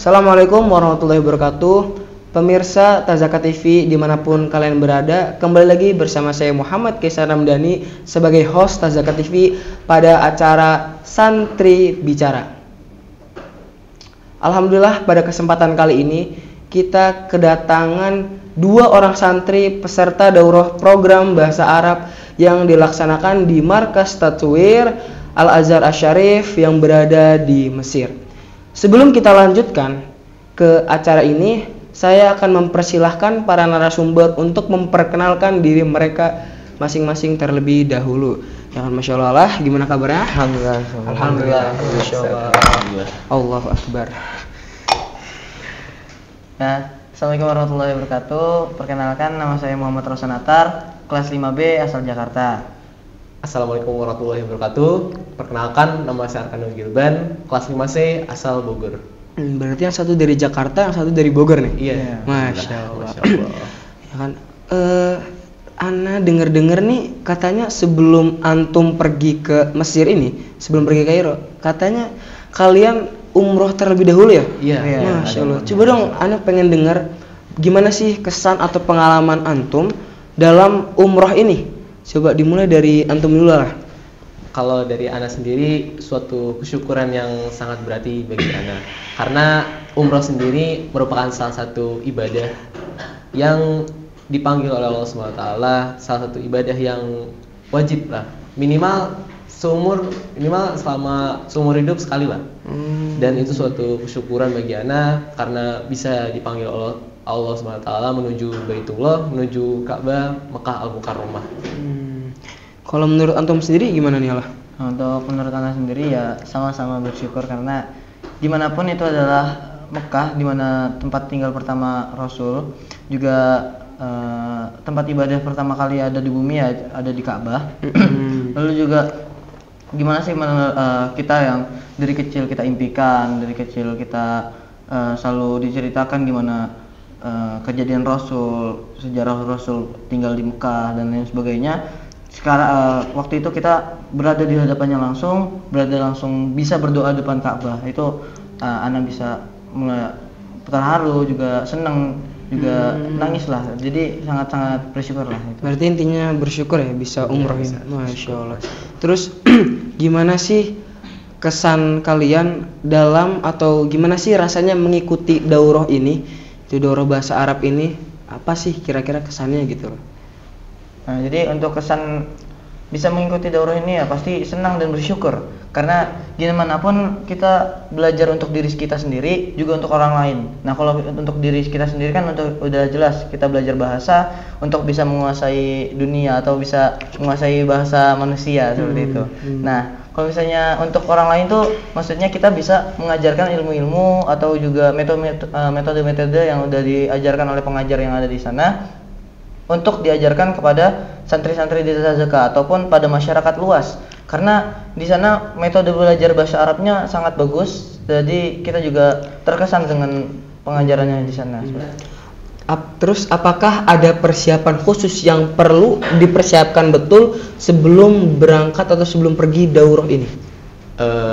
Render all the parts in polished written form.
Assalamualaikum warahmatullahi wabarakatuh. Pemirsa Tazaka TV dimanapun kalian berada, kembali lagi bersama saya Muhammad Kaisar Ramdhani sebagai host Tazaka TV pada acara Santri Bicara. Alhamdulillah pada kesempatan kali ini kita kedatangan dua orang santri peserta daurah program bahasa Arab yang dilaksanakan di Markas Tatwir Al-Azhar Asy-Syarif yang berada di Mesir. Sebelum kita lanjutkan ke acara ini, saya akan mempersilahkan para narasumber untuk memperkenalkan diri mereka masing-masing terlebih dahulu. Masya Allah, gimana kabarnya? Alhamdulillah. Masya Allah. Allahu Akbar. Nah, Assalamualaikum warahmatullahi wabarakatuh. Perkenalkan, nama saya Muhammad Rosanatar, kelas 5B asal Jakarta. Assalamualaikum warahmatullahi wabarakatuh. Perkenalkan, nama saya Arkanul Gilban, kelas 5C asal Bogor. Berarti yang satu dari Jakarta, yang satu dari Bogor nih? Iya. Masya Allah. Ya kan, Ana denger nih katanya sebelum antum pergi ke Mesir ini, sebelum pergi ke Kairo, katanya kalian umroh terlebih dahulu ya? Iya. Masya Allah. Coba dong, Ana pengen dengar gimana sih kesan atau pengalaman antum dalam umroh ini. Coba dimulai dari antum dulu lah. Kalau dari Ana sendiri, suatu kesyukuran yang sangat berarti bagi Ana. Karena umroh sendiri merupakan salah satu ibadah yang dipanggil oleh Allah SWT, salah satu ibadah yang wajib lah. Minimal selama seumur hidup sekali lah. Dan itu suatu kesyukuran bagi Ana karena bisa dipanggil Allah SWT menuju Baitullah, menuju Ka'bah, Mekah Al-Mukarramah. Kalau menurut antum sendiri gimana nih Allah? Untuk menurut Anda sendiri ya sama-sama bersyukur karena dimanapun itu adalah Mekah, dimana tempat tinggal pertama Rasul, juga tempat ibadah pertama kali ada di bumi ya ada di Ka'bah. Lalu juga gimana sih kita yang dari kecil kita impikan, dari kecil kita selalu diceritakan gimana kejadian Rasul, sejarah Rasul tinggal di Mekah dan lain sebagainya. Sekarang waktu itu kita berada di hadapannya langsung, bisa berdoa depan Ka'bah. Itu Ana bisa mulai terharu, juga senang, juga nangis lah. Jadi sangat-sangat bersyukur lah itu. Berarti intinya bersyukur ya bisa umroh ini. Masya Allah. Terus gimana sih kesan kalian dalam atau gimana sih rasanya mengikuti daurah ini? Itu daurah bahasa Arab ini apa sih kira-kira kesannya gitu loh? Nah, jadi untuk kesan bisa mengikuti daurah ini ya pasti senang dan bersyukur karena gimana pun kita belajar untuk diri kita sendiri juga untuk orang lain. Nah, kalau untuk diri kita sendiri kan udah jelas kita belajar bahasa untuk bisa menguasai dunia atau bisa menguasai bahasa manusia seperti itu. Nah, kalau misalnya untuk orang lain tuh maksudnya kita bisa mengajarkan ilmu-ilmu atau juga metode-metode yang udah diajarkan oleh pengajar yang ada di sana untuk diajarkan kepada santri-santri di Tazaka ataupun pada masyarakat luas. Karena di sana metode belajar bahasa Arabnya sangat bagus, jadi kita juga terkesan dengan pengajarannya di sana. Terus apakah ada persiapan khusus yang perlu dipersiapkan betul sebelum berangkat atau sebelum pergi daurah ini?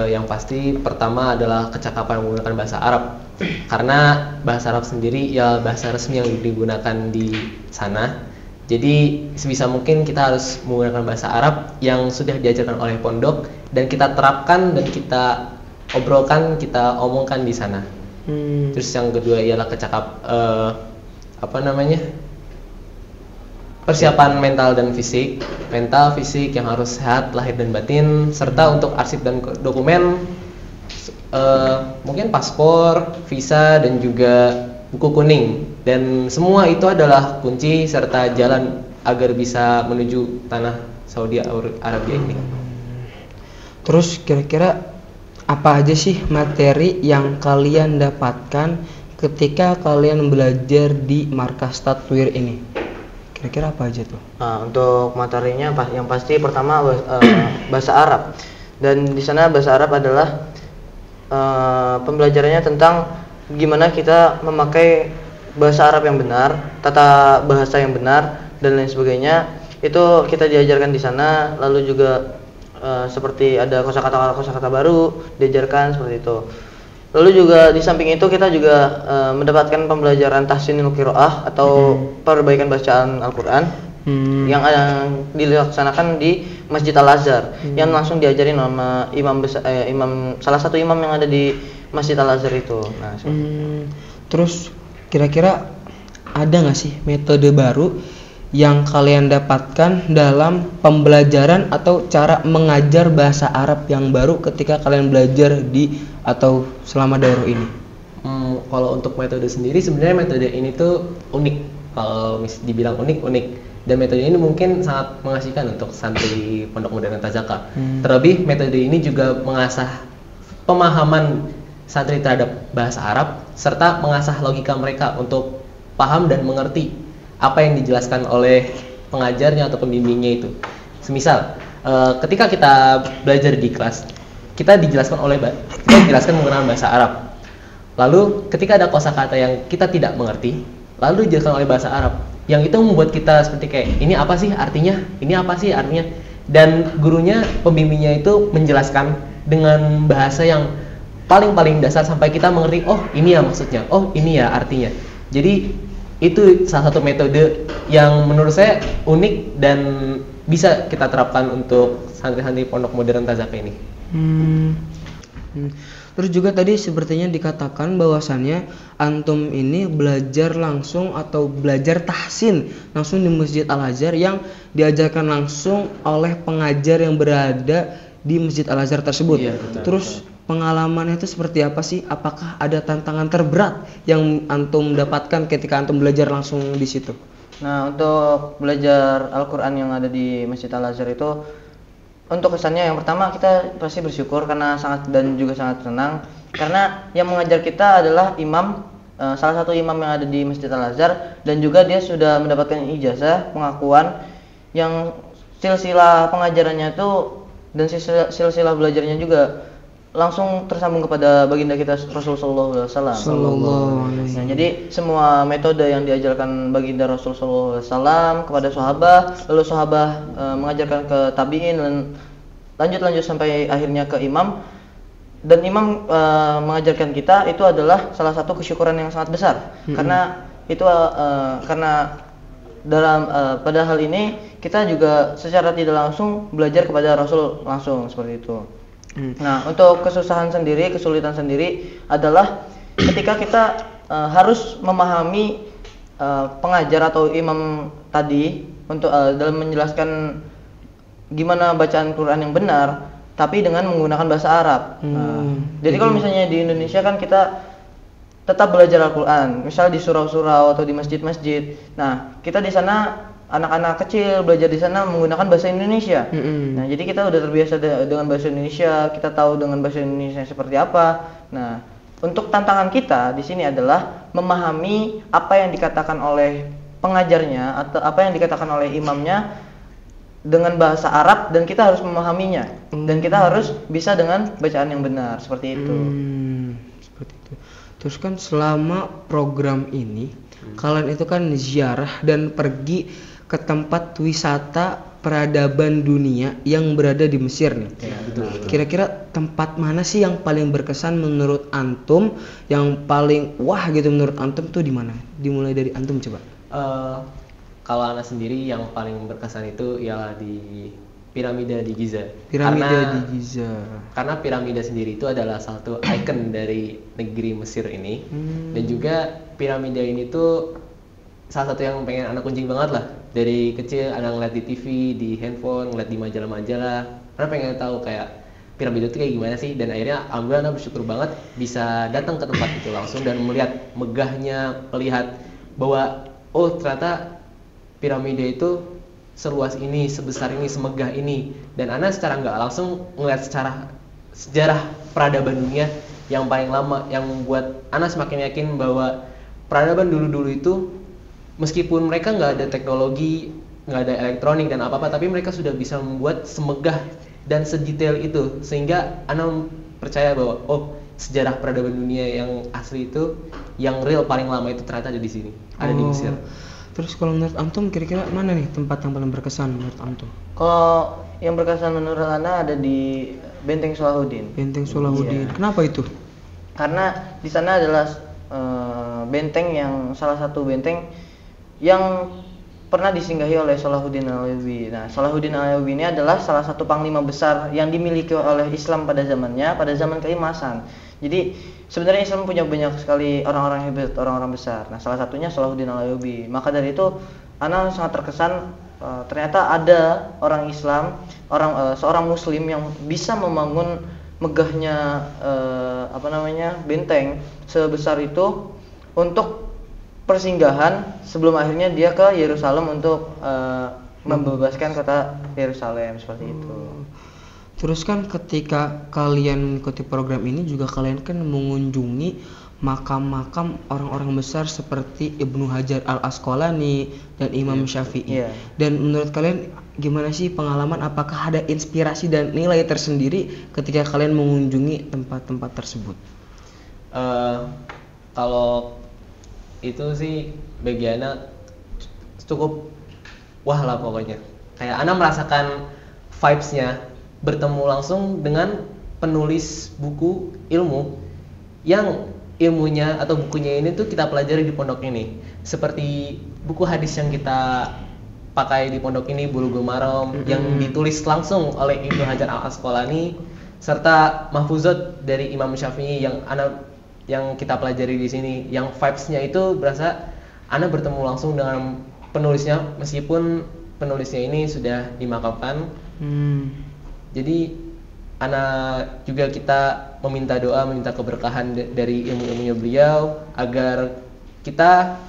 Yang pasti pertama adalah kecakapan menggunakan bahasa Arab. Karena bahasa Arab sendiri ya bahasa resmi yang digunakan di sana. Jadi sebisa mungkin kita harus menggunakan bahasa Arab yang sudah diajarkan oleh pondok dan kita terapkan dan kita obrolkan, kita omongkan di sana. Terus yang kedua ialah persiapan mental dan fisik. Mental, fisik yang harus sehat lahir dan batin, serta untuk arsip dan dokumen mungkin paspor, visa dan juga buku kuning, dan semua itu adalah kunci serta jalan agar bisa menuju tanah Saudi Arabia ini. Terus kira-kira apa aja sih materi yang kalian dapatkan ketika kalian belajar di Markas Tatwir ini? Kira-kira apa aja tuh? Nah, untuk materinya yang pasti pertama bahasa Arab. Dan di sana bahasa Arab adalah pembelajarannya tentang gimana kita memakai bahasa Arab yang benar, tata bahasa yang benar dan lain sebagainya. Itu kita diajarkan di sana. Lalu juga seperti ada kosakata baru diajarkan seperti itu. Lalu juga di samping itu kita juga mendapatkan pembelajaran tahsinul qiraah atau perbaikan bacaan Al-Qur'an yang dilaksanakan di Masjid Al-Azhar yang langsung diajarin sama salah satu imam yang ada di Masjid Al-Azhar itu. Nah, Terus kira-kira ada nggak sih metode baru yang kalian dapatkan dalam pembelajaran atau cara mengajar bahasa Arab yang baru ketika kalian belajar di atau selama daurah ini? Kalau untuk metode sendiri sebenarnya metode ini tuh unik. Kalau dibilang unik. Dan metode ini mungkin sangat mengasihkan untuk santri Pondok Modern Tazaka. Terlebih metode ini juga mengasah pemahaman santri terhadap bahasa Arab serta mengasah logika mereka untuk paham dan mengerti apa yang dijelaskan oleh pengajarnya atau pembimbingnya itu. Semisal ketika kita belajar di kelas, kita dijelaskan menggunakan bahasa Arab. Lalu ketika ada kosakata yang kita tidak mengerti, lalu dijelaskan oleh bahasa Arab, yang itu membuat kita seperti kayak ini apa sih artinya, dan gurunya, pembimbingnya itu menjelaskan dengan bahasa yang paling dasar sampai kita mengerti, oh ini ya maksudnya, oh ini ya artinya. Jadi itu salah satu metode yang menurut saya unik dan bisa kita terapkan untuk santri-santri Pondok Modern Tazaka ini. Terus juga tadi sepertinya dikatakan bahwasannya antum ini belajar langsung atau belajar tahsin langsung di Masjid Al-Azhar yang diajarkan langsung oleh pengajar yang berada di Masjid Al-Azhar tersebut. Iya, betul, Terus pengalamannya itu seperti apa sih? Apakah ada tantangan terberat yang antum dapatkan ketika antum belajar langsung di situ? Nah, untuk belajar Al-Qur'an yang ada di Masjid Al-Azhar itu, untuk kesannya yang pertama kita pasti bersyukur karena sangat senang karena yang mengajar kita adalah imam, salah satu imam yang ada di Masjid Al-Azhar, dan juga dia sudah mendapatkan ijazah pengakuan yang silsilah pengajarannya itu dan silsilah belajarnya juga langsung tersambung kepada baginda kita Rasulullah SAW. Nah, jadi semua metode yang diajarkan baginda Rasulullah SAW kepada sahabat, lalu sahabat mengajarkan ke tabiin dan lanjut sampai akhirnya ke imam, dan imam mengajarkan kita, itu adalah salah satu kesyukuran yang sangat besar. Karena itu karena dalam pada hal ini kita juga secara tidak langsung belajar kepada Rasul langsung seperti itu. Nah, untuk kesulitan sendiri adalah ketika kita harus memahami pengajar atau imam tadi untuk dalam menjelaskan gimana bacaan Quran yang benar, tapi dengan menggunakan bahasa Arab. Jadi kalau misalnya di Indonesia kan kita tetap belajar Al-Quran, misal di surau-surau atau di masjid-masjid. Nah, kita di sana anak-anak kecil belajar di sana menggunakan bahasa Indonesia. Nah, jadi kita udah terbiasa dengan bahasa Indonesia, kita tahu dengan bahasa Indonesia seperti apa. Nah, untuk tantangan kita di sini adalah memahami apa yang dikatakan oleh pengajarnya atau apa yang dikatakan oleh imamnya dengan bahasa Arab, dan kita harus memahaminya, dan kita harus bisa dengan bacaan yang benar seperti itu. Seperti itu. Terus kan selama program ini kalian itu kan ziarah dan pergi ke tempat wisata peradaban dunia yang berada di Mesir nih. Ya, betul. Kira-kira tempat mana sih yang paling berkesan menurut antum, yang paling wah gitu menurut antum tuh di mana? Dimulai dari antum coba. Kalau Ana sendiri yang paling berkesan itu ya di piramida di Giza. Karena piramida sendiri itu adalah salah satu ikon dari negeri Mesir ini. Dan juga piramida ini tuh salah satu yang pengen anak kunjing banget lah. Dari kecil anak ngeliat di TV, di handphone, ngeliat di majalah-majalah. Karena pengen tahu kayak piramida itu kayak gimana sih. Dan akhirnya alhamdulillah anak bersyukur banget bisa datang ke tempat itu langsung dan melihat megahnya, melihat bahwa oh ternyata piramida itu seluas ini, sebesar ini, semegah ini. Dan Ana secara nggak langsung ngeliat secara sejarah peradaban dunia yang paling lama, yang membuat Ana semakin yakin bahwa peradaban dulu-dulu itu meskipun mereka nggak ada teknologi, nggak ada elektronik dan apa-apa, tapi mereka sudah bisa membuat semegah dan sedetail itu, sehingga Ana percaya bahwa oh sejarah peradaban dunia yang asli itu, yang real paling lama itu ternyata ada di sini, ada di Mesir. Terus kalau menurut antum kira-kira mana nih tempat yang paling berkesan menurut antum? Kalau yang berkesan menurut Ana ada di Benteng Salahuddin. Benteng Salahuddin. Kenapa itu? karena di sana adalah benteng yang salah satu benteng yang pernah disinggahi oleh Salahuddin Al-Ayyubi. Nah, Salahuddin Al-Ayyubi ini adalah salah satu panglima besar yang dimiliki oleh Islam pada zamannya, pada zaman keemasan. Jadi sebenarnya Islam punya banyak sekali orang-orang hebat, orang-orang besar. Nah, salah satunya Salahuddin Al-Ayyubi. Maka dari itu, ana sangat terkesan ternyata ada orang Islam, seorang Muslim yang bisa membangun megahnya benteng sebesar itu untuk persinggahan sebelum akhirnya dia ke Yerusalem untuk membebaskan kota Yerusalem seperti itu. Terus kan ketika kalian mengikuti program ini juga kalian kan mengunjungi makam-makam orang-orang besar seperti Ibnu Hajar Al-Asqalani dan Imam Syafi'i. Iya. Dan menurut kalian gimana sih pengalaman, apakah ada inspirasi dan nilai tersendiri ketika kalian mengunjungi tempat-tempat tersebut? Kalau itu sih bagi Ana cukup wah lah pokoknya. Kayak Ana merasakan vibes-nya bertemu langsung dengan penulis buku ilmu yang ilmunya atau bukunya ini tuh kita pelajari di pondok ini. Seperti buku hadis yang kita pakai di pondok ini, Bulughul Maram, yang ditulis langsung oleh Ibnu Hajar Al-Asqalani, serta Mahfuzat dari Imam Syafi'i yang kita pelajari di sini. Yang vibes-nya itu berasa Ana bertemu langsung dengan penulisnya meskipun penulisnya ini sudah dimakamkan. Jadi kita meminta doa, meminta keberkahan dari ilmu-ilmunya beliau agar kita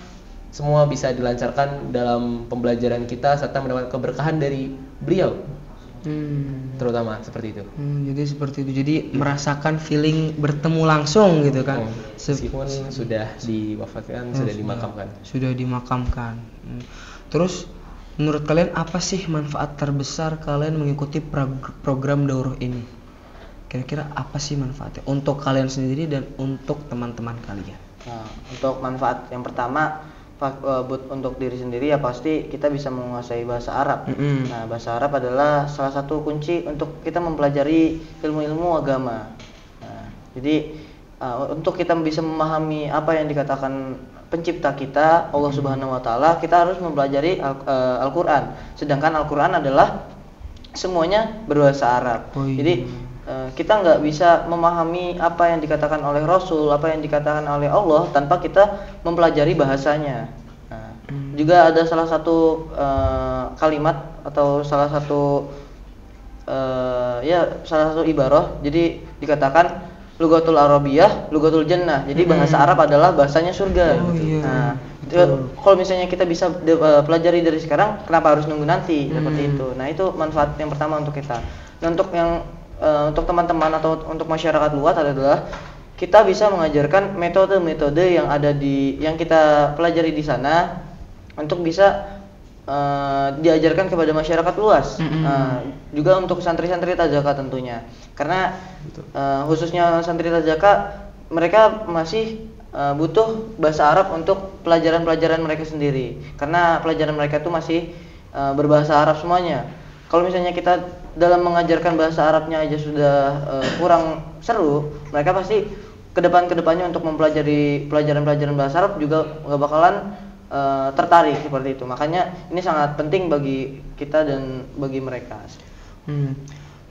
semua bisa dilancarkan dalam pembelajaran kita serta mendapatkan keberkahan dari beliau. Terutama seperti itu. Jadi seperti itu. Jadi merasakan feeling bertemu langsung gitu kan. Meskipun sudah diwafatkan, sudah dimakamkan. Sudah dimakamkan. Terus menurut kalian apa sih manfaat terbesar kalian mengikuti program daurah ini? Kira-kira apa sih manfaatnya untuk kalian sendiri dan untuk teman-teman kalian? Nah, untuk manfaat yang pertama untuk diri sendiri ya pasti kita bisa menguasai bahasa Arab. Nah, bahasa Arab adalah salah satu kunci untuk kita mempelajari ilmu-ilmu agama. Nah, jadi untuk kita bisa memahami apa yang dikatakan pencipta kita, Allah Subhanahu wa taala, kita harus mempelajari Al-Qur'an. Sedangkan Al-Qur'an adalah semuanya berbahasa Arab. Jadi kita nggak bisa memahami apa yang dikatakan oleh Rasul, apa yang dikatakan oleh Allah tanpa kita mempelajari bahasanya. Nah, juga ada salah satu kalimat atau salah satu ibarah. Jadi dikatakan Lughatul Arabiyah, Lughatul Jannah. Jadi bahasa Arab adalah bahasanya surga. Nah, kalau misalnya kita bisa pelajari dari sekarang, kenapa harus nunggu nanti seperti itu? Nah, itu manfaat yang pertama untuk kita. Dan untuk teman-teman atau untuk masyarakat luas adalah kita bisa mengajarkan metode-metode yang kita pelajari di sana untuk bisa diajarkan kepada masyarakat luas. Juga untuk santri-santri Tajaka tentunya. Karena khususnya santri Tajaka, mereka masih butuh bahasa Arab untuk pelajaran-pelajaran mereka sendiri. Karena pelajaran mereka itu masih berbahasa Arab semuanya. Kalau misalnya kita dalam mengajarkan bahasa Arabnya aja sudah kurang seru, mereka pasti kedepannya untuk mempelajari pelajaran-pelajaran bahasa Arab juga nggak bakalan tertarik seperti itu. Makanya ini sangat penting bagi kita dan bagi mereka.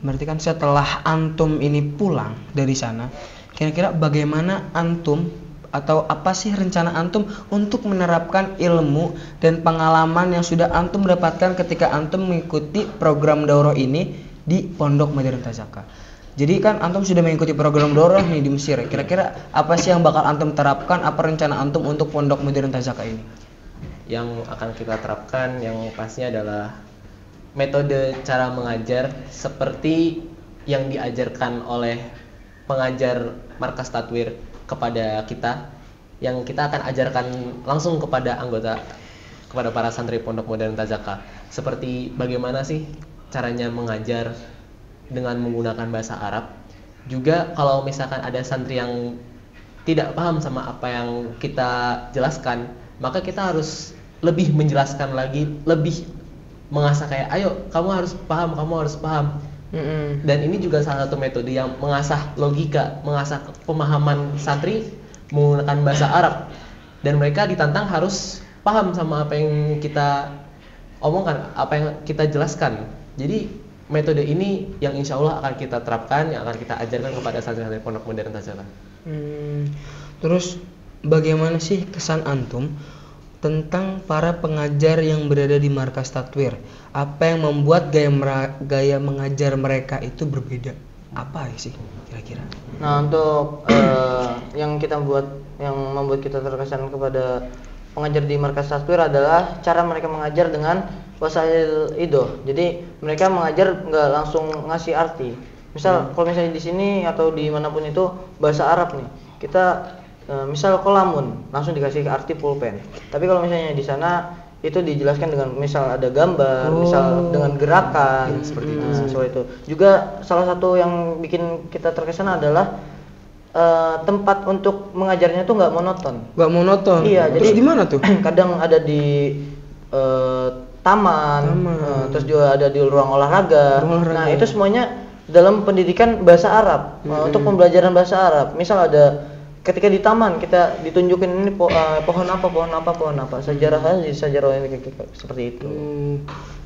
Berarti kan setelah antum ini pulang dari sana, kira-kira bagaimana antum atau apa sih rencana antum untuk menerapkan ilmu dan pengalaman yang sudah antum dapatkan ketika antum mengikuti program daurah ini di Pondok Modern Tazaka? Jadi kan antum sudah mengikuti program daurah nih di Mesir. Kira-kira apa sih yang bakal antum terapkan? Apa rencana antum untuk Pondok Modern Tazaka ini? Yang akan kita terapkan yang pastinya adalah metode cara mengajar seperti yang diajarkan oleh pengajar Markas Tatwir kepada kita, yang kita akan ajarkan langsung kepada para santri Pondok Modern Tazaka. Seperti bagaimana sih caranya mengajar dengan menggunakan bahasa Arab. Juga kalau misalkan ada santri yang tidak paham sama apa yang kita jelaskan, maka kita harus lebih menjelaskan lagi, lebih mengasah kayak ayo kamu harus paham. Dan ini juga salah satu metode yang mengasah logika, mengasah pemahaman santri menggunakan bahasa Arab. Dan mereka ditantang harus paham sama apa yang kita omongkan, apa yang kita jelaskan. Jadi metode ini yang insya Allah akan kita terapkan, yang akan kita ajarkan kepada santri-santri Pondok Modern Tazaka. Terus bagaimana sih kesan antum tentang para pengajar yang berada di markas Tatwir? Apa yang membuat gaya mengajar mereka itu berbeda? Apa sih kira-kira? Nah, untuk yang membuat kita terkesan kepada pengajar di markas Tatwir adalah cara mereka mengajar dengan wasail idoh. Jadi mereka mengajar nggak langsung ngasih arti. Misal kalau misalnya di sini atau di manapun itu bahasa Arab nih, kita misal kolamun langsung dikasih arti pulpen. Tapi kalau misalnya di sana itu dijelaskan dengan misal ada gambar, misal dengan gerakan seperti itu. Juga salah satu yang bikin kita terkesan adalah tempat untuk mengajarnya tuh nggak monoton. Iya. Terus jadi di mana tuh? Kadang ada di taman. Terus juga ada di ruang olahraga. Nah itu semuanya dalam pendidikan bahasa Arab, untuk pembelajaran bahasa Arab. Misal ada ketika di taman kita ditunjukin ini pohon apa, sejarah ini seperti itu.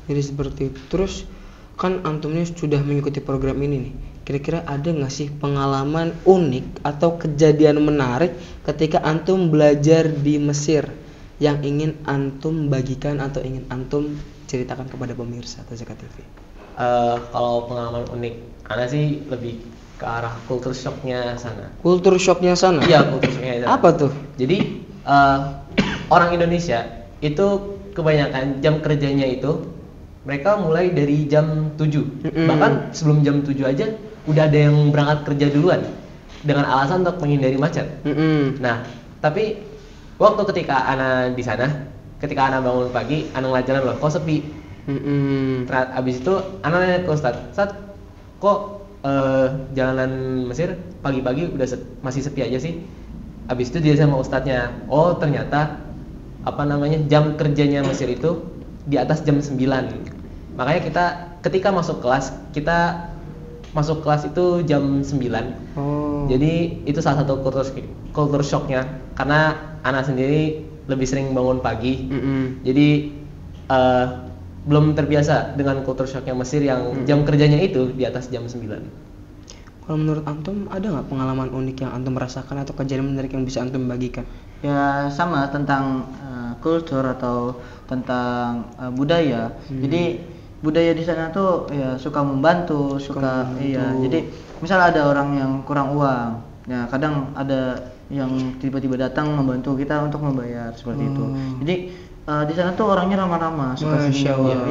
Jadi seperti itu. Terus kan antum ini sudah mengikuti program ini nih. Kira-kira ada nggak sih pengalaman unik atau kejadian menarik ketika antum belajar di Mesir yang ingin antum bagikan atau ingin antum ceritakan kepada pemirsa Tazaka TV? Kalau pengalaman unik, ana sih lebih ke arah culture shocknya sana. Kultur shocknya sana? Iya, culture shocknya sana. Apa tuh? Jadi orang Indonesia itu kebanyakan jam kerjanya itu mereka mulai dari jam 7. Bahkan sebelum jam 7 aja udah ada yang berangkat kerja duluan dengan alasan untuk menghindari macet. Nah, tapi waktu ketika ana di sana, ketika ana bangun pagi, ana ngeliat jalan loh, kok sepi. Terus abis itu ana nanya ke Ustadz, kok jalanan Mesir pagi-pagi udah masih sepi aja sih? Abis itu dia sama ustadznya, oh ternyata jam kerjanya Mesir itu di atas jam 9. Makanya kita ketika masuk kelas itu jam 9. Jadi itu salah satu culture shocknya, karena anak sendiri lebih sering bangun pagi. Jadi belum terbiasa dengan culture shocknya Mesir yang jam kerjanya itu di atas jam 9. Kalau menurut antum ada nggak pengalaman unik yang antum merasakan atau kejadian menarik yang bisa antum bagikan? Ya sama tentang kultur atau tentang budaya. Jadi budaya di sana tuh ya suka membantu, Jadi misal ada orang yang kurang uang, ya kadang ada yang tiba-tiba datang membantu kita untuk membayar seperti itu. Jadi di sana tuh orangnya ramah-ramah, suka senyum,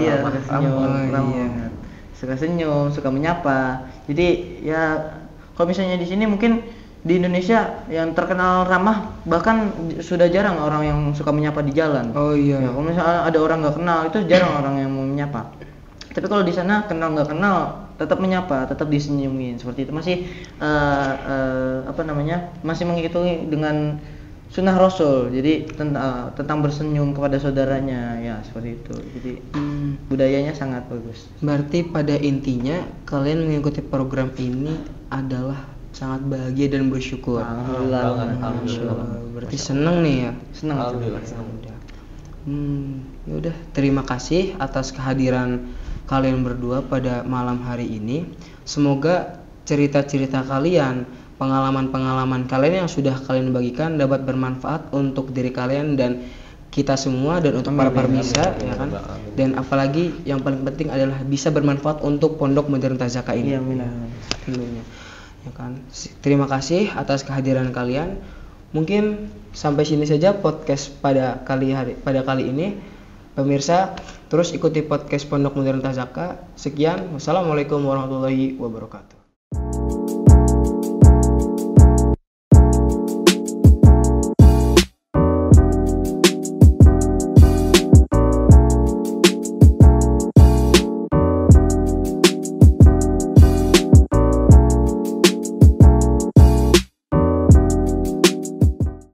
suka senyum, suka menyapa. Jadi ya kalau misalnya di sini mungkin di Indonesia yang terkenal ramah bahkan sudah jarang orang yang suka menyapa di jalan. Ya, kalau misalnya ada orang nggak kenal itu jarang orang yang mau menyapa. Tapi kalau di sana kenal nggak kenal tetap menyapa, tetap disenyumin seperti itu. Masih masih mengikuti dengan sunnah Rasul. Jadi tentang bersenyum kepada saudaranya, ya seperti itu. Jadi budayanya sangat bagus. Berarti pada intinya kalian mengikuti program ini adalah sangat bahagia dan bersyukur. Alhamdulillah. Berarti senang nih ya. Senang. Alhamdulillah. Ya udah, terima kasih atas kehadiran kalian berdua pada malam hari ini. Semoga cerita-cerita kalian, pengalaman-pengalaman kalian yang sudah kalian bagikan dapat bermanfaat untuk diri kalian dan kita semua dan untuk para pemirsa, ya kan? Dan apalagi yang paling penting adalah bisa bermanfaat untuk Pondok Modern Tazaka ini. Tentunya. Ya kan? Terima kasih atas kehadiran kalian. Mungkin sampai sini saja podcast pada kali ini. Pemirsa, terus ikuti podcast Pondok Modern Tazaka. Sekian, wassalamualaikum warahmatullahi wabarakatuh.